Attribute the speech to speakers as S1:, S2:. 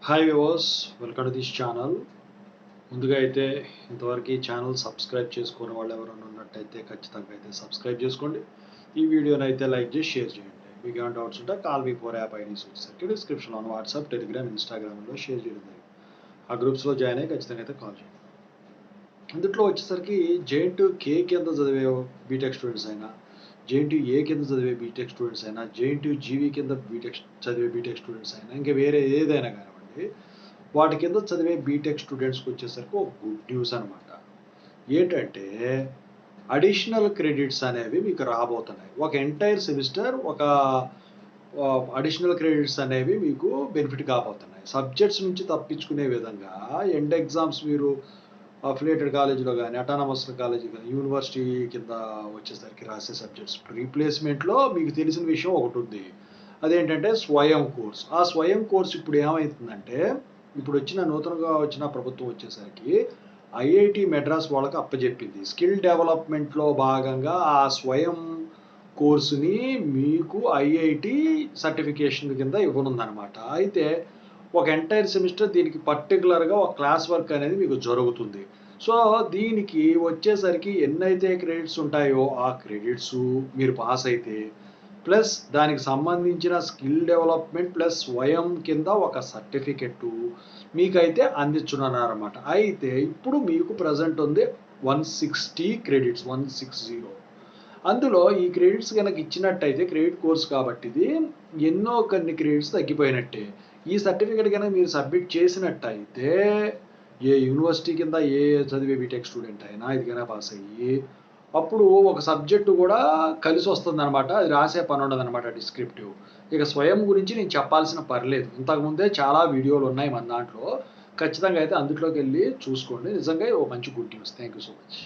S1: Hi viewers, welcome to this channel. ముందుగా అయితే ఇంతవరకు ఈ ఛానల్ సబ్స్క్రైబ్ చేసుకునే వాళ్ళు ఎవరైనా ఉన్నట్టయితే ఖచ్చితంగా అయితే సబ్స్క్రైబ్ చేసుకోండి. ఈ వీడియోని అయితే లైక్ చేసి షేర్ చేయండి. మీకు ఏమైనా డౌట్స్ ఉంటే call me four app IDs వచ్చేసరికి డిస్క్రిప్షన్లో వాట్సాప్, టెలిగ్రామ్, ఇన్స్టాగ్రామ్లో షేర్ చేయడం జరిగింది. ఆ గ్రూప్స్లో జాయిన్ అయ్యి ఖచ్చితంగా అయితే కాల్ చేయండి. అందులో వచ్చేసరికి JNTU-K కింద చదివే బీటెక్ స్టూడెంట్స్ అయినా, JNTU-A కింద చదివే బీటెక్ స్టూడెంట్స్ అయినా, JNTU-GV కింద చదివే బీటెక్ స్టూడెంట్స్ అయినా, ఇంకా వేరే ఏదైనా కానివ్వండి, వాటి కింద చదివే బీటెక్ స్టూడెంట్స్కి వచ్చేసరికి ఒక గుడ్ న్యూస్ అనమాట. ఏంటంటే అడిషనల్ క్రెడిట్స్ అనేవి మీకు రాబోతున్నాయి. ఒక ఎంటైర్ సెమిస్టర్ ఒక అడిషనల్ క్రెడిట్స్ అనేవి మీకు బెనిఫిట్ కాబోతున్నాయి. సబ్జెక్ట్స్ నుంచి తప్పించుకునే విధంగా ఎండ్ ఎగ్జామ్స్ మీరు అఫిలియేటెడ్ కాలేజీలో కానీ, అటానమస్ కాలేజీ కానీ, యూనివర్సిటీ కింద వచ్చేసరికి రాసే సబ్జెక్ట్స్ రీప్లేస్మెంట్లో మీకు తెలిసిన విషయం ఒకటి ఉంది. అదేంటంటే స్వయం కోర్స్. ఆ స్వయం కోర్స్ ఇప్పుడు ఏమవుతుందంటే, ఇప్పుడు నూతనంగా వచ్చిన ప్రభుత్వం వచ్చేసరికి ఐఐటి మెడ్రాస్ వాళ్ళకి అప్పచెప్పింది. స్కిల్ డెవలప్మెంట్లో భాగంగా ఆ స్వయం కోర్సుని మీకు ఐఐటి సర్టిఫికేషన్ కింద ఇవ్వనుందనమాట. అయితే ఒక ఎంటైర్ సెమిస్టర్ దీనికి పర్టికులర్గా ఒక క్లాస్ వర్క్ అనేది మీకు జరుగుతుంది. సో దీనికి వచ్చేసరికి ఎన్నైతే క్రెడిట్స్ ఉంటాయో ఆ క్రెడిట్స్ మీరు పాస్ అయితే ప్లస్ దానికి సంబంధించిన స్కిల్ డెవలప్మెంట్ ప్లస్ స్వయం కింద ఒక సర్టిఫికెట్ మీకైతే అందించున్నారన్నమాట. అయితే ఇప్పుడు మీకు ప్రజెంట్ ఉంది 160 క్రెడిట్స్, 160. అందులో ఈ క్రెడిట్స్ కనుక ఇచ్చినట్టయితే క్రెడిట్ కోర్స్ కాబట్టి ఇది ఎన్నో కొన్ని క్రెడిట్స్ తగ్గిపోయినట్టే. ఈ సర్టిఫికెట్ కనుక మీరు సబ్మిట్ చేసినట్టయితే ఏ యూనివర్సిటీ కింద ఏ చదివే బీటెక్ స్టూడెంట్ అయినా ఇది కనుక పాస్ అయ్యి అప్పుడు ఒక సబ్జెక్టు కూడా కలిసి వస్తుంది అనమాట. అది రాసే పని ఉండదు అనమాట డిస్క్రిప్టివ్. ఇక స్వయం గురించి నేను చెప్పాల్సిన పర్లేదు. ఇంతకుముందే చాలా వీడియోలు ఉన్నాయి మన దాంట్లో. ఖచ్చితంగా అయితే అందులోకి వెళ్ళి చూసుకోండి. నిజంగా ఓ మంచి good news. Thank you so much.